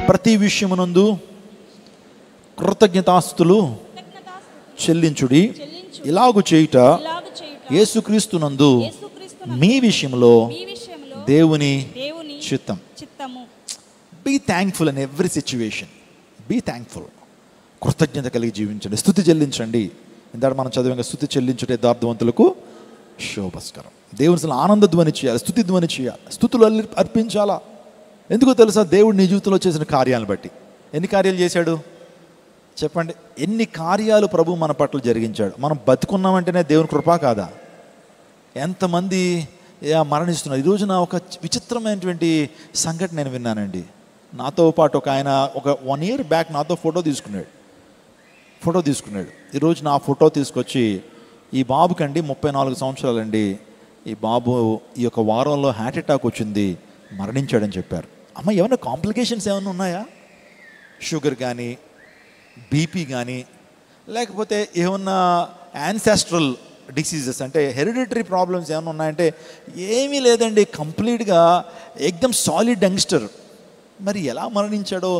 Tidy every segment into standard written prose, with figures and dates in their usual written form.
ప్రతి విషయమునందు కృతజ్ఞతాస్తుతులు చెల్లించుడి. ఇలాగు చేయుట యేసుక్రీస్తునందు మీ విషయంలో దేవుని చిత్తం. Be thankful in every situation. Be thankful. కృతజ్ఞత కలిగి జీవించండి. స్తుతి చెల్లించండి. ఇందాక మనం చదివాక స్తుతి చెల్లించుటే యథార్థవంతులకు శోభస్కరం. దేవుని అసలు ఆనంద ధ్వని చేయాలి, స్తుతి ధ్వని చేయాలి, స్తుతులు అర్పించాలా. ఎందుకో తెలుసా? దేవుడు నీ జీవితంలో చేసిన కార్యాలను బట్టి. ఎన్ని కార్యాలు చేశాడు చెప్పండి? ఎన్ని కార్యాలు ప్రభు మన పట్ల జరిగించాడు. మనం బతుకున్నామంటేనే దేవుని కృప కాదా? ఎంతమంది మరణిస్తున్నారు. ఈరోజు నా ఒక విచిత్రమైనటువంటి సంఘటన నేను విన్నానండి. నాతో పాటు ఒక ఆయన ఒక 1 year బ్యాక్ నాతో ఫోటో తీసుకున్నాడు. ఈరోజు నా ఫోటో తీసుకొచ్చి, ఈ బాబుకండి 34 సంవత్సరాలండి, ఈ బాబు ఈ యొక్క వారంలో హార్ట్ అటాక్ వచ్చింది, మరణించాడని చెప్పారు. అమ్మ, ఏమైనా కాంప్లికేషన్స్ ఏమైనా ఉన్నాయా? షుగర్ కానీ, బీపీ కానీ, లేకపోతే ఏమన్నా యాన్సెస్ట్రల్ డిసీజెస్ అంటే హెరిడిటరీ ప్రాబ్లమ్స్ ఏమైనా ఉన్నాయంటే ఏమీ లేదండి. కంప్లీట్గా ఎక్దమ్ సాలిడ్ యంగ్స్టర్. మరి ఎలా మరణించాడో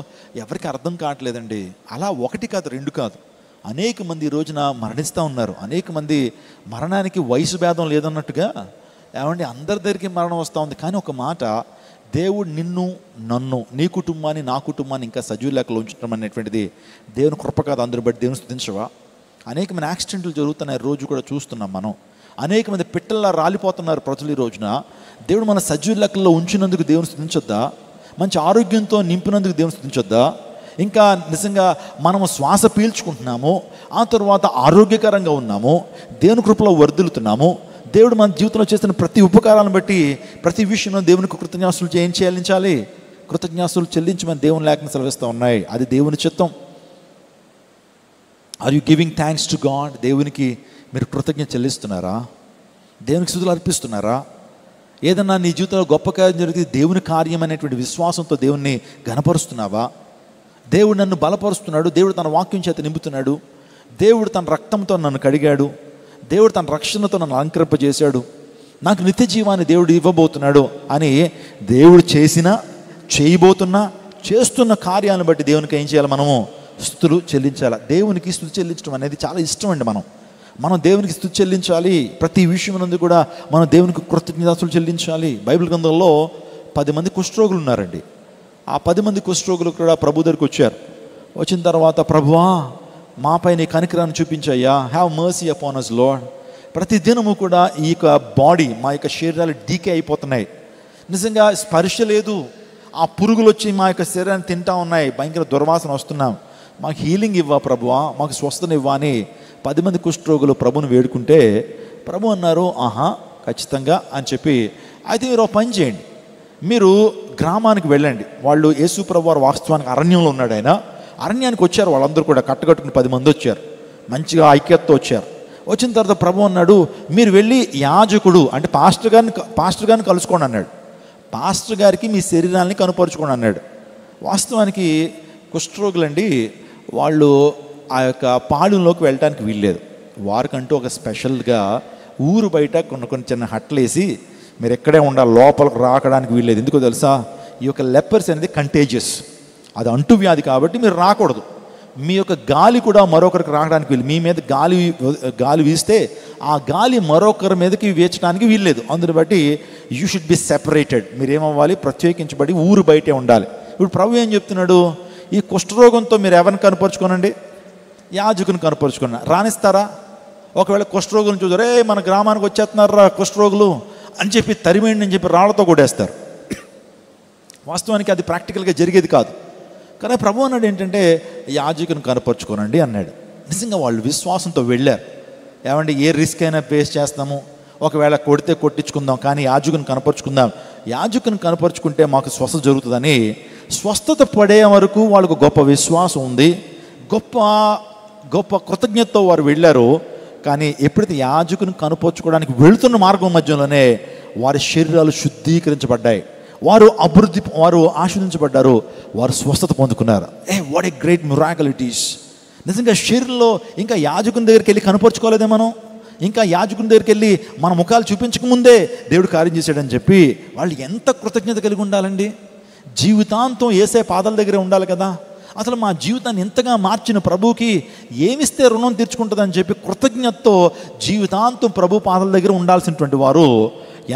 ఎవరికి అర్థం కావట్లేదండి. అలా 1 కాదు 2 కాదు, అనేక మంది ఈ రోజున మరణిస్తూ ఉన్నారు. అనేక మంది మరణానికి వయసు భేదం లేదన్నట్టుగా ఏమండి అందరి దగ్గరికి మరణం వస్తూ ఉంది. కానీ ఒక మాట, దేవుడు నిన్ను, నన్ను, నీ కుటుంబాన్ని, నా కుటుంబాన్ని ఇంకా సజీవ లెక్కలో ఉంచడం అనేటువంటిది దేవుని కృప కాదు. అందరూ బట్టి దేవుని స్తుతించవా? అనేకమైన యాక్సిడెంట్లు జరుగుతున్నాయి, రోజు కూడా చూస్తున్నాం మనం. అనేక మంది పిట్టల్లా రాలిపోతున్నారు ప్రజలు ఈ రోజున. దేవుడు మన సజీవ లెక్కల్లో ఉంచినందుకు దేవుని స్తుతించొద్దా? మంచి ఆరోగ్యంతో నింపినందుకు దేవుని స్తుతించొద్దా? ఇంకా నిజంగా మనము శ్వాస పీల్చుకుంటున్నాము, ఆ తర్వాత ఆరోగ్యకరంగా ఉన్నాము, దేవుని కృపలో వర్ధిల్లుతున్నాము. దేవుడు మన జీవితంలో చేసిన ప్రతి ఉపకారాలను బట్టి ప్రతి విషయంలో దేవునికి కృతజ్ఞాస్తులు చెల్లించాలి. కృతజ్ఞాస్తులు చెల్లించమని దేవుని లేఖను సెలవిస్తూ ఉన్నాయి. అది దేవుని చిత్తం. Are you giving thanks to God? దేవునికి మీరు కృతజ్ఞత చెల్లిస్తున్నారా? దేవునికి స్తుతులు అర్పిస్తున్నారా? ఏదన్నా నీ జీవితంలో గొప్ప కార్యం జరిగితే దేవుని కార్యం అనేటువంటి విశ్వాసంతో దేవుణ్ణి ఘనపరుస్తున్నావా? దేవుడు నన్ను బలపరుస్తున్నాడు, దేవుడు తన వాక్యం చేత నింపుతున్నాడు, దేవుడు తన రక్తంతో నన్ను కడిగాడు, దేవుడు తన రక్షణతో నన్ను అలంకరింపజేశాడు, నాకు నిత్య జీవాన్ని దేవుడు ఇవ్వబోతున్నాడు అని దేవుడు చేసిన, చేయబోతున్నా, చేస్తున్న కార్యాలను బట్టి దేవునికి ఏం చేయాలి? మనము స్తుతులు చెల్లించాలి. దేవునికి స్తుతి చెల్లించడం అనేది చాలా ఇష్టం అండి. మనం దేవునికి స్తుతి చెల్లించాలి. ప్రతి విషయం నందు కూడా మనం దేవునికి కృతజ్ఞతాస్తులు చెల్లించాలి. బైబిల్ గ్రంథంలో 10 మంది కుష్ఠరోగులు ఉన్నారండి. ఆ 10 మంది కుష్ఠరోగులు కూడా ప్రభు దగ్గరికి వచ్చారు. వచ్చిన తర్వాత, ప్రభువా మాపై నీ కనికరాన్ని చూపించయ్యా, have mercy upon us Lord. ప్రతి దినము కూడా ఈ యొక్క బాడీ, మా యొక్క శరీరాలు డీకే అయిపోతున్నాయి. నిజంగా స్పర్శ లేదు, ఆ పురుగులు వచ్చి మా యొక్క శరీరాన్ని తింటా ఉన్నాయి, భయంకర దుర్వాసన వస్తున్నాం, మాకు హీలింగ్ ఇవ్వా ప్రభువా, మాకు స్వస్థత ఇవ్వా అని 10 మంది కుష్ఠరోగులు ప్రభుని వేడుకుంటే ప్రభు అన్నారు, ఆహా ఖచ్చితంగా అని చెప్పి, అయితే మీరు ఒక పని చేయండి, మీరు గ్రామానికి వెళ్ళండి. వాళ్ళు యేసు ప్రభు వారు వాస్తవానికి అరణ్యంలో ఉన్నాడు. ఆయన అరణ్యానికి వచ్చారు. వాళ్ళందరూ కూడా కట్టుకట్టుకుని 10 మంది వచ్చారు, మంచిగా ఐక్యతతో వచ్చారు. వచ్చిన తర్వాత ప్రభు అన్నాడు, మీరు వెళ్ళి యాజకుడు అంటే పాస్టర్ గారిని కలుసుకోండి అన్నాడు. పాస్టర్ గారికి మీ శరీరాన్ని కనుపరుచుకోండి అన్నాడు. వాస్తవానికి కుష్ఠరోగులండి, వాళ్ళు ఆ యొక్క పాళెంలోకి వెళ్ళడానికి వీల్లేదు. వారికంటూ ఒక స్పెషల్గా ఊరు బయట కొన్ని చిన్న హట్లు వేసి మీరు ఎక్కడే ఉండాలి, లోపలికి రాకడానికి వీల్లేదు. ఎందుకో తెలుసా? ఈ యొక్క లెపర్స్ అనేది కంటేజియస్, అది అంటువ్యాధి కాబట్టి మీరు రాకూడదు. మీ యొక్క గాలి కూడా మరొకరికి రావడానికి వీలు. మీ మీద గాలి వీస్తే ఆ గాలి మరొకరి మీదకి వీచడానికి వీల్లేదు. అందుని బట్టి యూ షుడ్ బి సెపరేటెడ్. మీరేమవ్వాలి? ప్రత్యేకించబడి ఊరు బయటే ఉండాలి. ఇప్పుడు ప్రభు ఏం చెప్తున్నాడు? ఈ కుష్ఠరోగంతో మీరు ఎవరిని కనపరుచుకోనండి? యాజకుని కనపరుచుకున్నా రాణిస్తారా? ఒకవేళ కుష్ఠరోగులను చూసారే, మన గ్రామానికి వచ్చేస్తున్నారా కుష్ఠరోగులు అని చెప్పి తరిమేండి అని చెప్పి రాళ్లతో కొట్టేస్తారు. వాస్తవానికి అది ప్రాక్టికల్గా జరిగేది కాదు. కానీ ప్రభు అన్నాడు ఏంటంటే, యాజకుని కనపరుచుకోనండి అన్నాడు. నిజంగా వాళ్ళు విశ్వాసంతో వెళ్ళారు. ఏమంటే ఏ రిస్క్ అయినా ఫేస్ చేస్తాము, ఒకవేళ కొడితే కొట్టించుకుందాం, కానీ యాజకుని కనపరుచుకుందాం. యాజకుని కనపరుచుకుంటే మాకు స్వస్థత జరుగుతుందని స్వస్థత పడే వరకు వాళ్ళకు గొప్ప విశ్వాసం ఉంది, గొప్ప కృతజ్ఞతతో వారు వెళ్ళారు. కానీ ఎప్పుడైతే యాజకుని కనపరుచుకోవడానికి వెళుతున్న మార్గం మధ్యలోనే వారి శరీరాలు శుద్ధీకరించబడ్డాయి, వారు ఆశీర్వదించబడ్డారు, వారు స్వస్థత పొందుకున్నారు. What a great miracle it is. నిజంగా శరీరంలో ఇంకా యాజకుని దగ్గరికి వెళ్ళి కనపరుచుకోలేదే మనం, ఇంకా యాజకుని దగ్గరికి వెళ్ళి మన ముఖాలు చూపించకముందే దేవుడు కార్యం చేశాడని చెప్పి వాళ్ళు ఎంత కృతజ్ఞత కలిగి ఉండాలండి. జీవితాంతం యేసే పాదాల దగ్గరే ఉండాలి కదా. అసలు మా జీవితాన్ని ఎంతగా మార్చిన ప్రభువుకి ఏమిస్తే రుణం తీర్చుకుంటుందని చెప్పి కృతజ్ఞతతో జీవితాంతం ప్రభు పాదాల దగ్గర ఉండాల్సినటువంటి వారు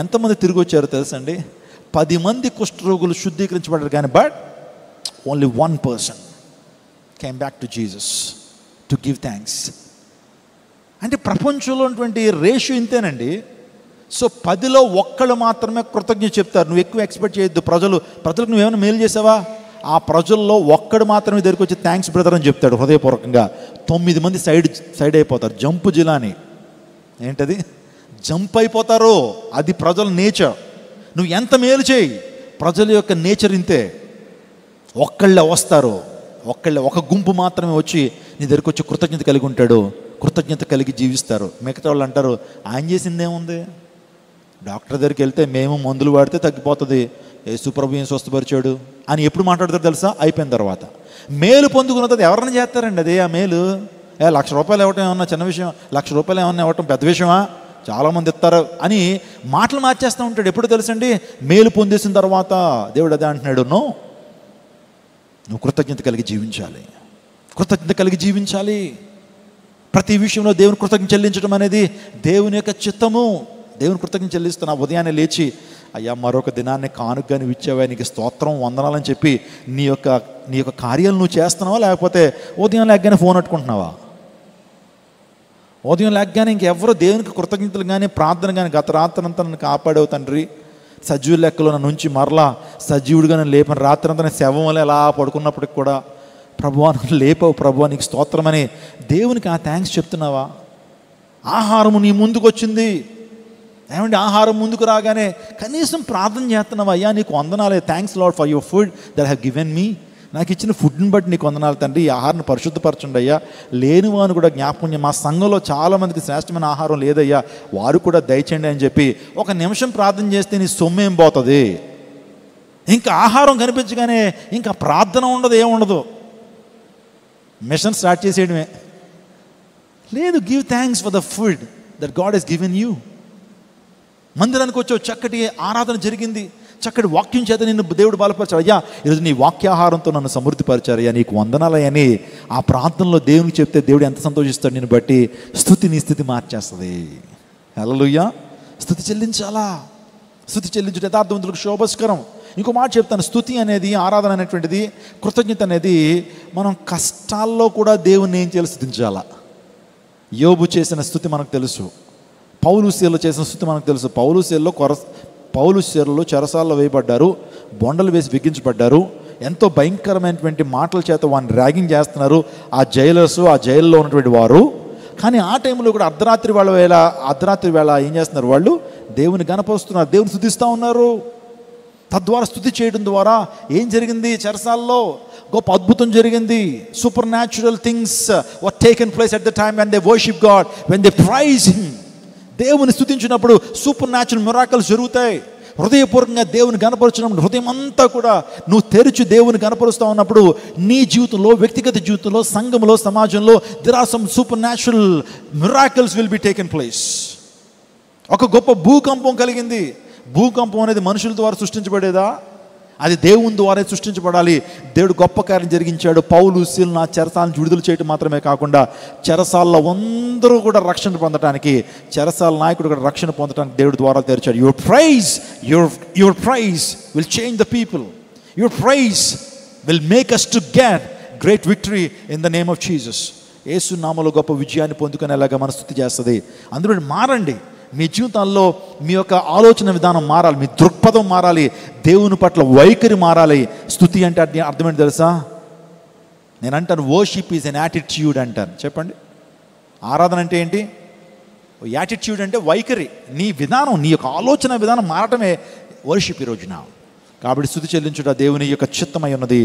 ఎంతమంది తిరిగి వచ్చారో తెలుసండి? 10 మంది కుష్ఠరోగులు శుద్ధీకరించబడ్డారు, కానీ but only 1 person came back to Jesus to give thanks. అంటే ప్రపంచంలో ఉన్నటువంటి రేషియో ఇంతేనండి. సో 10లో 1 మాత్రమే కృతజ్ఞత చెప్తారు. నువ్వు ఎక్కువ ఎక్స్పెక్ట్ చేయొద్దు. ప్రజలకు నువ్వేమైనా మేలు చేసావా? ఆ ప్రజల్లో 1 మాత్రమే దగ్గరికి వచ్చి థ్యాంక్స్ బ్రదర్ అని చెప్తాడు హృదయపూర్వకంగా. 9 మంది సైడ్ అయిపోతారు. జంపు జిలాని ఏంటది? జంప్ అయిపోతారు. అది ప్రజల నేచర్. నువ్వు ఎంత మేలు చేయి, ప్రజల యొక్క నేచర్ ఇంతే. ఒక్కళ్ళే వస్తారు, ఒక గుంపు మాత్రమే వచ్చి నీ దగ్గరికి వచ్చి కృతజ్ఞత కలిగి ఉంటాడు, కృతజ్ఞత కలిగి జీవిస్తారు. మిగతా వాళ్ళు అంటారు ఆయన చేసింది ఏముంది, డాక్టర్ దగ్గరికి వెళ్తే మేము మందులు వాడితే తగ్గిపోతుంది, యేసు ప్రభు ఏం స్వస్థపరిచాడు అని ఎప్పుడు మాట్లాడతారు తెలుసా? అయిపోయిన తర్వాత. మేలు పొందుకున్న తర్వాత ఎవరైనా చేస్తారండి అది. ఆ మేలు ₹1,00,000 ఇవ్వటం ఏమన్నా చిన్న విషయం, ₹1,00,000 ఏమన్నా ఇవ్వటం పెద్ద విషయమా? చాలామంది ఇస్తారు అని మాటలు మార్చేస్తూ ఉంటాడు. ఎప్పుడు తెలుసండి? మేలు పొందేసిన తర్వాత. దేవుడు అదే అంటున్నాడు, నువ్వు కృతజ్ఞత కలిగి జీవించాలి, కృతజ్ఞత కలిగి జీవించాలి. ప్రతి విషయంలో దేవుని కృతజ్ఞత చెల్లించడం అనేది దేవుని యొక్క చిత్తము. దేవుని కృతజ్ఞత చెల్లిస్తున్నా. ఉదయాన్నే లేచి అయ్యా మరొక దినాన్ని కానుకగా నువ్వు ఇచ్చావా, నీకు స్తోత్రం వందనాలని చెప్పి నీ యొక్క కార్యాలు నువ్వు చేస్తున్నావా? లేకపోతే ఉదయం లేకగానే ఫోన్ పట్టుకుంటున్నావా? ఉదయం లేకగానే ఇంకెవరో దేవునికి కృతజ్ఞతలు కానీ ప్రార్థన కానీ, గత రాత్రంతా నన్ను కాపాడవు తండ్రి, సజీవు లెక్కలో నన్ను ఉంచి మరలా సజీవుడిగా నన్ను లేపని, రాత్రంతా నేను శవం వల్ల ఎలా పడుకున్నప్పటికి కూడా ప్రభువా నన్ను లేపవు, ప్రభువా నీకు స్తోత్రమని దేవునికి ఆ థ్యాంక్స్ చెప్తున్నావా? ఆహారము నీ ముందుకు వచ్చింది, ఏమంటే ఆహారం ముందుకు రాగానే కనీసం ప్రార్థన చేస్తున్నావా? అయ్యా నీకు వందనాలే, thanks Lord for your food that have given me. నాకు ఇచ్చిన ఫుడ్ని బట్టి నీకు వందనాలు తండ్రి, ఈ ఆహారాన్ని పరిశుద్ధపరచండి అయ్యా. లేనివాను కూడా జ్ఞాపకం, మా సంఘంలో చాలామందికి శ్రేష్టమైన ఆహారం లేదయ్యా, వారు కూడా దయచేయండి అని చెప్పి ఒక నిమిషం ప్రార్థన చేస్తే నీ సొమ్మేం పోతుంది? ఇంకా ఆహారం కనిపించగానే ఇంకా ప్రార్థన ఉండదు, ఏముండదు, మిషన్ స్టార్ట్ చేసేయడమే. లేదు, give thanks for the food that God has given you. మందిరానికి వచ్చావు, చక్కటి ఆరాధన జరిగింది, చక్కటి వాక్యం చేత నిన్ను దేవుడు బలపరిచాడు. అయ్యా ఈరోజు నీ వాక్యాహారంతో నన్ను సమృద్ధిపరిచారు అయ్యా, నీకు వందనాలయ్యని ఆ ప్రార్థనలో దేవునికి చెప్తే దేవుడు ఎంత సంతోషిస్తాడు. నిన్ను బట్టి స్తుతి నీ స్థితి మార్చేస్తుంది. హల్లెలూయా. స్తుతి చెల్లించాలా? స్తుతి చెల్లించుట యథార్థవంతులకు శోభస్కరం. ఇంకో మాట చెప్తాను, స్తుతి అనేది, ఆరాధన అనేటువంటిది, కృతజ్ఞత అనేది మనం కష్టాల్లో కూడా దేవుణ్ణి ఏం చేయాలి? స్తుతించాలా. యోబు చేసిన స్తుతి మనకు తెలుసు, పౌలు శీలలో చేసిన స్తుతి మనకు తెలుసు. పౌలు శీలలో చెరసాల్లో వేయబడ్డారు, బొండలు వేసి బిగించబడ్డారు, ఎంతో భయంకరమైనటువంటి మాటల చేత వాడిని ర్యాగింగ్ చేస్తున్నారు ఆ జైలర్స్, ఆ జైల్లో ఉన్నటువంటి వారు. కానీ ఆ టైంలో కూడా అర్ధరాత్రి వేళ ఏం చేస్తున్నారు? వాళ్ళు దేవుని గణపరుస్తున్నారు, దేవుని స్తుతిస్తూ ఉన్నారు. తద్వారా స్తుతి చేయడం ద్వారా ఏం జరిగింది? చెరసాల్లో గొప్ప అద్భుతం జరిగింది. Supernatural things were taken place at the time when they worship God, when they praise him. దేవుని స్తుతించినప్పుడు సూపర్ న్యాచురల్ మిరాకిల్స్ జరుగుతాయి. హృదయపూర్వకంగా దేవుని గణపరచినప్పుడు, హృదయం అంతా కూడా నువ్వు తెరిచి దేవుని గణపరుస్తూ ఉన్నప్పుడు నీ జీవితంలో, వ్యక్తిగత జీవితంలో, సంఘంలో, సమాజంలో there are some supernatural miracles will be taken place. ఒక గొప్ప భూకంపం కలిగింది. భూకంపం అనేది మనుషుల ద్వారా సృష్టించబడేదా? అది దేవుని ద్వారా సృష్టించబడాలి. దేవుడు గొప్ప కార్యం జరిగించాడు. పౌలు శీలను ఆ చెరసాలను విడుదల చేయడం మాత్రమే కాకుండా చెరసాల్లో అందరూ కూడా రక్షణ పొందడానికి, చెరసాల నాయకుడు కూడా రక్షణ పొందడానికి దేవుడు ద్వారా తెరిచాడు. Your praise will change the people. Your praise will make us to get great victory in the name of Jesus. యేసు నామములో గొప్ప విజయాన్ని పొందుకునేలాగా మన స్తుతి చేస్తుంది. అందులో మారండి. మీ జీవితాల్లో మీ యొక్క ఆలోచన విధానం మారాలి, మీ దృక్పథం మారాలి, దేవుని పట్ల వైఖరి మారాలి. స్తుతి అంటే అర్థమేంటి తెలుసా? నేను అంటాను వర్షిప్ ఈజ్ అన్ యాటిట్యూడ్ అంటాను. చెప్పండి, ఆరాధన అంటే ఏంటి? యాటిట్యూడ్ అంటే వైఖరి, నీ విధానం, నీ యొక్క ఆలోచన విధానం మారటమే వర్షిప్ ఈ రోజున. కాబట్టి స్తుతి చెల్లించుట దేవుని యొక్క చిత్తమై ఉన్నది.